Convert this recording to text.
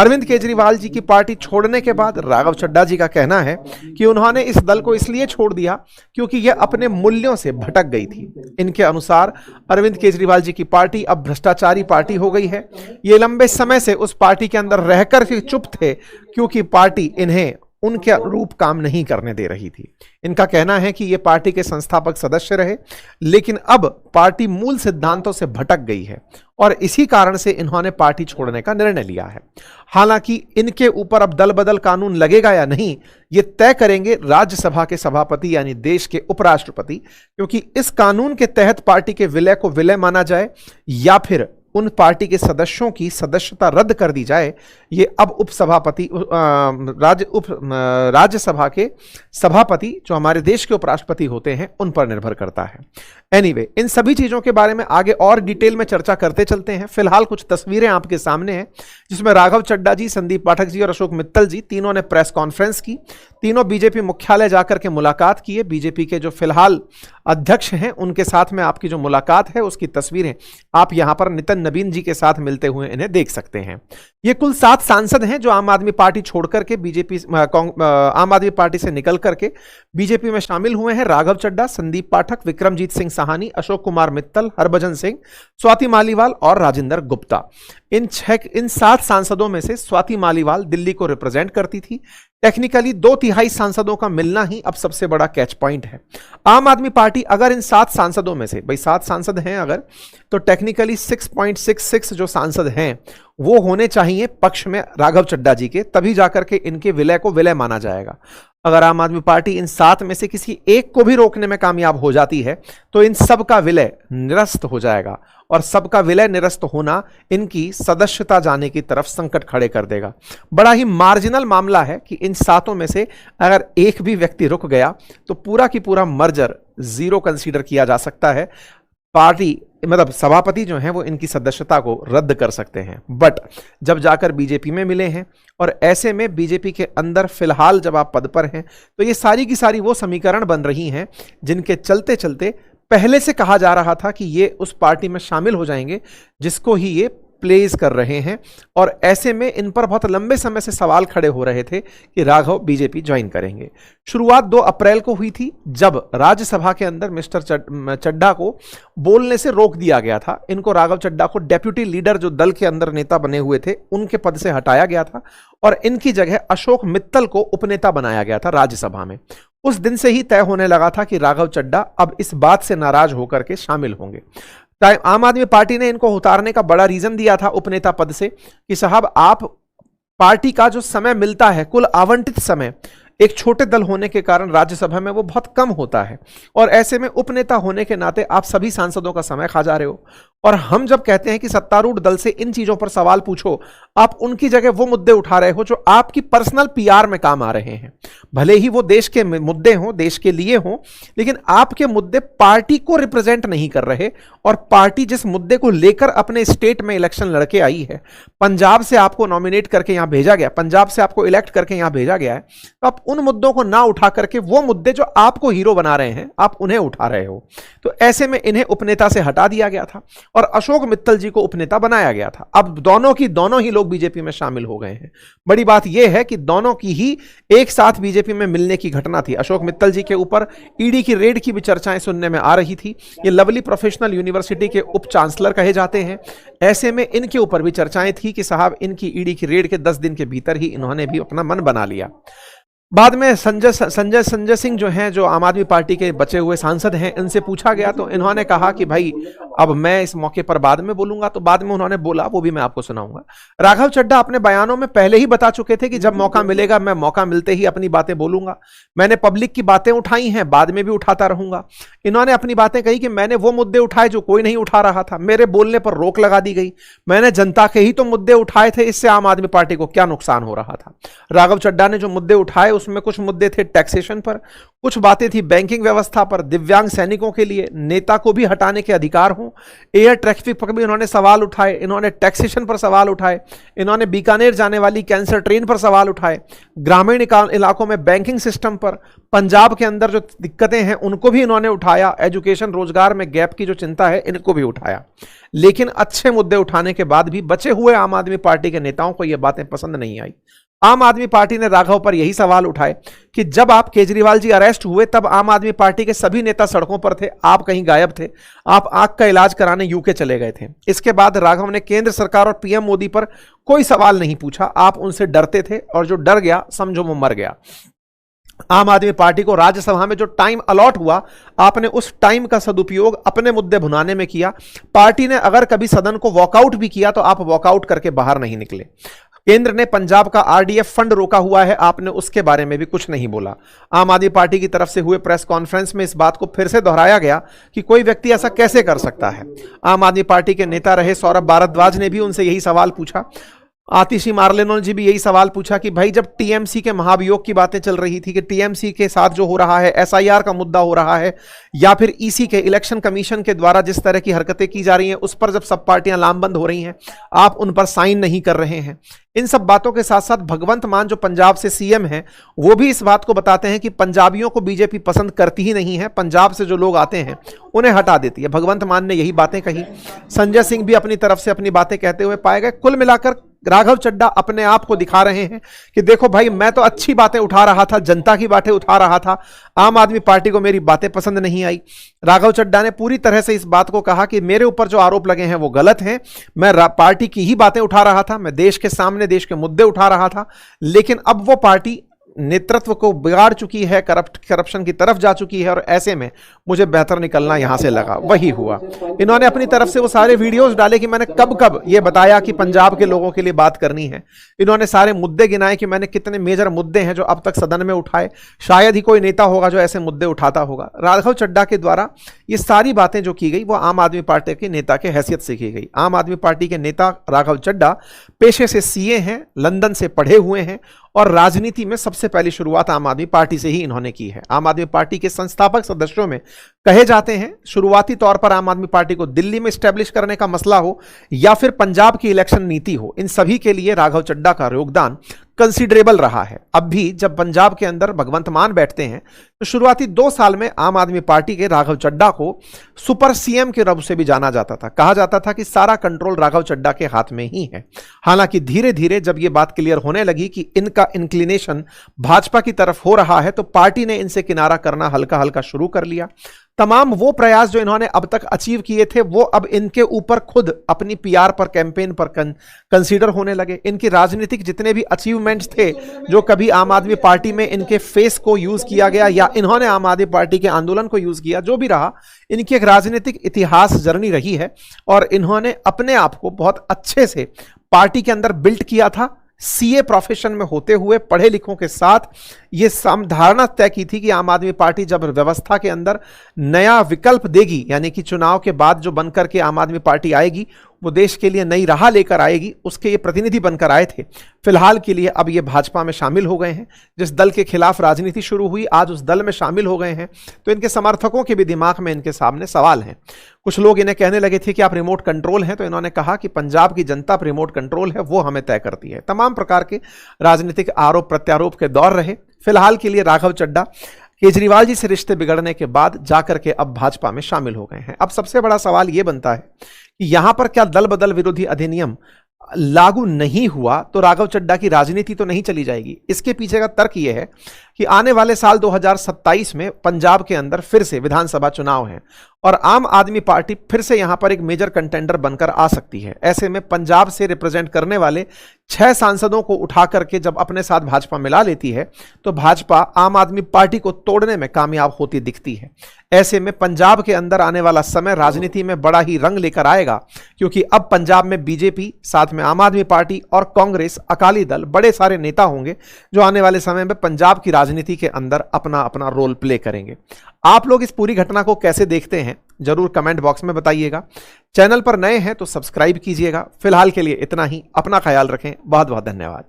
अरविंद केजरीवाल जी की पार्टी छोड़ने के बाद राघव चड्ढा जी का कहना है कि उन्होंने इस दल को इसलिए छोड़ दिया क्योंकि यह अपने मूल्यों से भटक गई थी। इनके अनुसार अरविंद केजरीवाल जी की पार्टी अब भ्रष्टाचारी पार्टी हो गई है। ये लंबे समय से उस पार्टी के अंदर रहकर भी चुप थे क्योंकि पार्टी इन्हें उनके अनुरूप काम नहीं करने दे रही थी। इनका कहना है कि ये पार्टी के संस्थापक सदस्य रहे, लेकिन अब पार्टी मूल सिद्धांतों से भटक गई है और इसी कारण से इन्होंने पार्टी छोड़ने का निर्णय लिया है। हालांकि इनके ऊपर अब दल बदल कानून लगेगा या नहीं, ये तय करेंगे राज्यसभा के सभापति यानी देश के उपराष्ट्रपति, क्योंकि इस कानून के तहत पार्टी के विलय को विलय माना जाए या फिर उन पार्टी के सदस्यों की सदस्यता रद्द कर दी जाए, ये अब उपसभापति राज्यसभा के सभापति जो हमारे देश के उपराष्ट्रपति होते हैं उन पर निर्भर करता है। एनीवे, इन सभी चीजों के बारे में आगे और डिटेल में चर्चा करते चलते हैं। फिलहाल कुछ तस्वीरें आपके सामने हैं जिसमें राघव चड्ढा जी, संदीप पाठक जी और अशोक मित्तल जी तीनों ने प्रेस कॉन्फ्रेंस की। तीनों बीजेपी मुख्यालय जाकर के मुलाकात किए। बीजेपी के जो फिलहाल अध्यक्ष हैं उनके साथ में आपकी जो मुलाकात है उसकी तस्वीरें आप यहां पर नितिन नवीन जी के साथ मिलते हुए इन्हें देख सकते हैं। ये कुल 7 सांसद हैं जो आम आदमी पार्टी छोड़कर के आम आदमी पार्टी से निकल करके बीजेपी में शामिल हुए हैं। राघव चड्ढा, संदीप पाठक, विक्रमजीत सिंह साहानी, अशोक कुमार मित्तल, हरभजन सिंह, स्वाति मालीवाल और राजेंद्र गुप्ता। इन 7 सांसदों में से स्वाति मालीवाल दिल्ली को रिप्रेजेंट करती थी। टेक्निकली 2/3 सांसदों का मिलना ही अब सबसे बड़ा कैच पॉइंट है। आम आदमी पार्टी अगर इन 7 सांसदों में से, भाई 7 सांसद हैं अगर, तो टेक्निकली 6.66 जो सांसद हैं वो होने चाहिए पक्ष में राघव चड्ढा जी के, तभी जाकर के इनके विलय को विलय माना जाएगा। अगर आम आदमी पार्टी इन 7 में से किसी एक को भी रोकने में कामयाब हो जाती है तो इन सब का विलय निरस्त हो जाएगा और सबका विलय निरस्त होना इनकी सदस्यता जाने की तरफ संकट खड़े कर देगा। बड़ा ही मार्जिनल मामला है कि इन 7 में से अगर एक भी व्यक्ति रुक गया तो पूरा की पूरा मर्जर जीरो कंसीडर किया जा सकता है। पार्टी मतलब सभापति जो हैं वो इनकी सदस्यता को रद्द कर सकते हैं, बट जब जाकर बीजेपी में मिले हैं और ऐसे में बीजेपी के अंदर फिलहाल जब आप पद पर हैं तो ये सारी की सारी वो समीकरण बन रही हैं जिनके चलते चलते पहले से कहा जा रहा था कि ये उस पार्टी में शामिल हो जाएंगे जिसको ही ये प्लेस कर रहे हैं। और ऐसे में इन पर बहुत लंबे समय से सवाल खड़े हो रहे थे कि राघव बीजेपी ज्वाइन करेंगे। शुरुआत 2 अप्रैल को हुई थी जब राज्यसभा के अंदर मिस्टर चड्ढा को बोलने से रोक दिया गया था। इनको राघव चड्ढा को डेप्यूटी लीडर जो दल के अंदर नेता बने हुए थे उनके पद से हटाया गया था और इनकी जगह अशोक मित्तल को उपनेता बनाया गया था राज्यसभा में। उस दिन से ही तय होने लगा था कि राघव चड्ढा अब इस बात से नाराज होकर के शामिल होंगे। आम आदमी पार्टी ने इनको उतारने का बड़ा रीजन दिया था उपनेता पद से कि साहब आप पार्टी का जो समय मिलता है, कुल आवंटित समय एक छोटे दल होने के कारण राज्यसभा में वो बहुत कम होता है और ऐसे में उपनेता होने के नाते आप सभी सांसदों का समय खा जा रहे हो। और हम जब कहते हैं कि सत्तारूढ़ दल से इन चीजों पर सवाल पूछो, आप उनकी जगह वो मुद्दे उठा रहे हो जो आपकी पर्सनल पीआर में काम आ रहे हैं। भले ही वो देश के मुद्दे हों, देश के लिए हों, लेकिन आपके मुद्दे पार्टी को रिप्रेजेंट नहीं कर रहे। और पार्टी जिस मुद्दे को लेकर अपने स्टेट में इलेक्शन लड़के आई है, पंजाब से आपको नॉमिनेट करके यहां भेजा गया, पंजाब से आपको इलेक्ट करके यहां भेजा गया है, तो आप उन मुद्दों को ना उठा करके वो मुद्दे जो आपको हीरो बना रहे हैं आप उन्हें उठा रहे हो। तो ऐसे में इन्हें उपनेता से हटा दिया गया था और अशोक मित्तल जी को उपनेता बनाया गया था। अब दोनों ही लोग बीजेपी में शामिल हो गए हैं। बड़ी बात यह है कि दोनों की ही एक साथ बीजेपी में मिलने की घटना थी। अशोक मित्तल जी के ऊपर ईडी की रेड की भी चर्चाएं सुनने में आ रही थी। ये लवली प्रोफेशनल यूनिवर्सिटी के उप चांसलर कहे जाते हैं। ऐसे में इनके ऊपर भी चर्चाएं थी कि साहब इनकी ईडी की रेड के 10 दिन के भीतर ही इन्होंने भी अपना मन बना लिया। बाद में संजय सिंह जो हैं, जो आम आदमी पार्टी के बचे हुए सांसद हैं, इनसे पूछा गया तो इन्होंने कहा कि भाई अब मैं इस मौके पर बाद में बोलूंगा। तो बाद में उन्होंने बोला, वो भी मैं आपको सुनाऊंगा। राघव चड्ढा अपने बयानों में पहले ही बता चुके थे कि जब मौका मिलेगा मैं मौका मिलते ही अपनी बातें बोलूंगा। मैंने पब्लिक की बातें उठाई हैं, बाद में भी उठाता रहूंगा। इन्होंने अपनी बातें कही कि मैंने वो मुद्दे उठाए जो कोई नहीं उठा रहा था, मेरे बोलने पर रोक लगा दी गई। मैंने जनता के ही तो मुद्दे उठाए थे, इससे आम आदमी पार्टी को क्या नुकसान हो रहा था। राघव चड्ढा ने जो मुद्दे उठाए उसमें कुछ मुद्दे थे टैक्सेशन पर, कुछ बातें थी बैंकिंग व्यवस्था पर, दिव्यांग सैनिकों के लिए नेता को भी हटाने के अधिकार हों, एयर ट्रैफिक पर भी इन्होंने सवाल उठाए, इन्होंने टैक्सेशन पर सवाल उठाए, इन्होंने बीकानेर जाने वाली कैंसर ट्रेन पर सवाल उठाए, ग्रामीण इलाकों में बैंकिंग सिस्टम पर, पंजाब के अंदर जो दिक्कतें हैं उनको भी इन्होंने उठाया, एजुकेशन रोजगार में गैप की जो चिंता है इनको भी उठाया। लेकिन अच्छे मुद्दे उठाने के बाद भी बचे हुए आम आदमी पार्टी के नेताओं को ये बातें पसंद नहीं आई। आम आदमी पार्टी ने राघव पर यही सवाल उठाए कि जब आप केजरीवाल जी अरेस्ट हुए तब आम आदमी पार्टी के सभी नेता सड़कों पर थे, आप कहीं गायब थे, आप आंख का इलाज कराने यूके चले गए थे। इसके बाद राघव ने केंद्र सरकार और पीएम मोदी पर कोई सवाल नहीं पूछा, आप उनसे डरते थे और जो डर गया समझो वो मर गया। आम आदमी पार्टी को राज्यसभा में जो टाइम अलॉट हुआ, आपने उस टाइम का सदुपयोग अपने मुद्दे भुनाने में किया। पार्टी ने अगर कभी सदन को वॉकआउट भी किया तो आप वॉकआउट करके बाहर नहीं निकले। केंद्र ने पंजाब का आरडीएफ फंड रोका हुआ है, आपने उसके बारे में भी कुछ नहीं बोला। आम आदमी पार्टी की तरफ से हुए प्रेस कॉन्फ्रेंस में इस बात को फिर से दोहराया गया कि कोई व्यक्ति ऐसा कैसे कर सकता है। आम आदमी पार्टी के नेता रहे सौरभ भारद्वाज ने भी उनसे यही सवाल पूछा। आतिशी मार्लेनो जी भी यही सवाल पूछा कि भाई जब टीएमसी के महाभियोग की बातें चल रही थी कि टीएमसी के साथ जो हो रहा है, एसआईआर का मुद्दा हो रहा है, या फिर ईसी के इलेक्शन कमीशन के द्वारा जिस तरह की हरकतें की जा रही हैं उस पर जब सब पार्टियां लामबंद हो रही हैं, आप उन पर साइन नहीं कर रहे हैं। इन सब बातों के साथ साथ भगवंत मान जो पंजाब से सीएम हैं वो भी इस बात को बताते हैं कि पंजाबियों को बीजेपी पसंद करती ही नहीं है, पंजाब से जो लोग आते हैं उन्हें हटा देती है। भगवंत मान ने यही बातें कही। संजय सिंह भी अपनी तरफ से अपनी बातें कहते हुए पाए गए। कुल मिलाकर राघव चड्ढा अपने आप को दिखा रहे हैं कि देखो भाई, मैं तो अच्छी बातें उठा रहा था, जनता की बातें उठा रहा था, आम आदमी पार्टी को मेरी बातें पसंद नहीं आई। राघव चड्ढा ने पूरी तरह से इस बात को कहा कि मेरे ऊपर जो आरोप लगे हैं वो गलत हैं, मैं पार्टी की ही बातें उठा रहा था, मैं देश के सामने देश के मुद्दे उठा रहा था, लेकिन अब वो पार्टी नेतृत्व को बिगाड़ चुकी है, करप्शन की तरफ जा चुकी है और ऐसे में मुझे बेहतर निकलना यहां से लगा। वही हुआ। इन्होंने अपनी तरफ से वो सारे वीडियोस डाले कि मैंने कब कब ये बताया कि पंजाब के लोगों के लिए बात करनी है। इन्होंने सारे मुद्दे गिनाए कि मैंने कितने मेजर मुद्दे हैं जो अब तक सदन में उठाए। शायद ही कोई नेता होगा जो ऐसे मुद्दे उठाता होगा। राघव चड्ढा के द्वारा ये सारी बातें जो की गई वो आम आदमी पार्टी के नेता के हैसियत से की गई। आम आदमी पार्टी के नेता राघव चड्ढा पेशे से सीए हैं, लंदन से पढ़े हुए हैं और राजनीति में सबसे पहली शुरुआत आम आदमी पार्टी से ही इन्होंने की है। आम आदमी पार्टी के संस्थापक सदस्यों में कहे जाते हैं शुरुआती तौर पर आम आदमी पार्टी को दिल्ली में स्टैब्लिश करने का मसला हो या फिर पंजाब की इलेक्शन नीति हो, इन सभी के लिए राघव चड्ढा का योगदान कंसिडरेबल रहा है। अब भी जब पंजाब के अंदर भगवंत मान बैठते हैं तो शुरुआती 2 साल में आम आदमी पार्टी के राघव चड्ढा को सुपर सीएम के रूप से भी जाना जाता था। कहा जाता था कि सारा कंट्रोल राघव चड्ढा के हाथ में ही है। हालांकि धीरे धीरे जब यह बात क्लियर होने लगी कि इनका इंक्लिनेशन भाजपा की तरफ हो रहा है तो पार्टी ने इनसे किनारा करना हल्का हल्का शुरू कर लिया। तमाम वो प्रयास जो इन्होंने अब तक अचीव किए थे वो अब इनके ऊपर खुद अपनी पीआर पर, कैंपेन पर कंसीडर होने लगे। इनकी राजनीतिक जितने भी अचीवमेंट्स थे, जो कभी आम आदमी पार्टी में इनके फेस को यूज किया गया या इन्होंने आम आदमी पार्टी के आंदोलन को यूज किया, जो भी रहा, इनकी एक राजनीतिक इतिहास जर्नी रही है और इन्होंने अपने आप को बहुत अच्छे से पार्टी के अंदर बिल्ड किया था। सीए प्रोफेशन में होते हुए पढ़े लिखों के साथ ये धारणा तय की थी कि आम आदमी पार्टी जब व्यवस्था के अंदर नया विकल्प देगी, यानी कि चुनाव के बाद जो बनकर के आम आदमी पार्टी आएगी वो देश के लिए नई राह लेकर आएगी, उसके ये प्रतिनिधि बनकर आए थे। फिलहाल के लिए अब ये भाजपा में शामिल हो गए हैं। जिस दल के खिलाफ राजनीति शुरू हुई आज उस दल में शामिल हो गए हैं, तो इनके समर्थकों के भी दिमाग में इनके सामने सवाल हैं। कुछ लोग इन्हें कहने लगे थे कि आप रिमोट कंट्रोल हैं, तो इन्होंने कहा कि पंजाब की जनता पर रिमोट कंट्रोल है, वो हमें तय करती है। तमाम प्रकार के राजनीतिक आरोप प्रत्यारोप के दौर रहे। फिलहाल के लिए राघव चड्ढा केजरीवाल जी से रिश्ते बिगड़ने के बाद जाकर के अब भाजपा में शामिल हो गए हैं। अब सबसे बड़ा सवाल यह बनता है कि यहां पर क्या दल बदल विरोधी अधिनियम लागू नहीं हुआ तो राघव चड्ढा की राजनीति तो नहीं चली जाएगी। इसके पीछे का तर्क यह है कि आने वाले साल 2027 में पंजाब के अंदर फिर से विधानसभा चुनाव हैं और आम आदमी पार्टी फिर से यहां पर एक मेजर कंटेंडर बनकर आ सकती है। ऐसे में पंजाब से रिप्रेजेंट करने वाले 6 सांसदों को उठा करके जब अपने साथ भाजपा मिला लेती है तो भाजपा आम आदमी पार्टी को तोड़ने में कामयाब होती दिखती है। ऐसे में पंजाब के अंदर आने वाला समय राजनीति में बड़ा ही रंग लेकर आएगा, क्योंकि अब पंजाब में बीजेपी, साथ में आम आदमी पार्टी और कांग्रेस, अकाली दल, बड़े सारे नेता होंगे जो आने वाले समय में पंजाब की राजनीति के अंदर अपना अपना रोल प्ले करेंगे। आप लोग इस पूरी घटना को कैसे देखते हैं जरूर कमेंट बॉक्स में बताइएगा। चैनल पर नए हैं तो सब्सक्राइब कीजिएगा। फिलहाल के लिए इतना ही। अपना ख्याल रखें। बहुत बहुत धन्यवाद।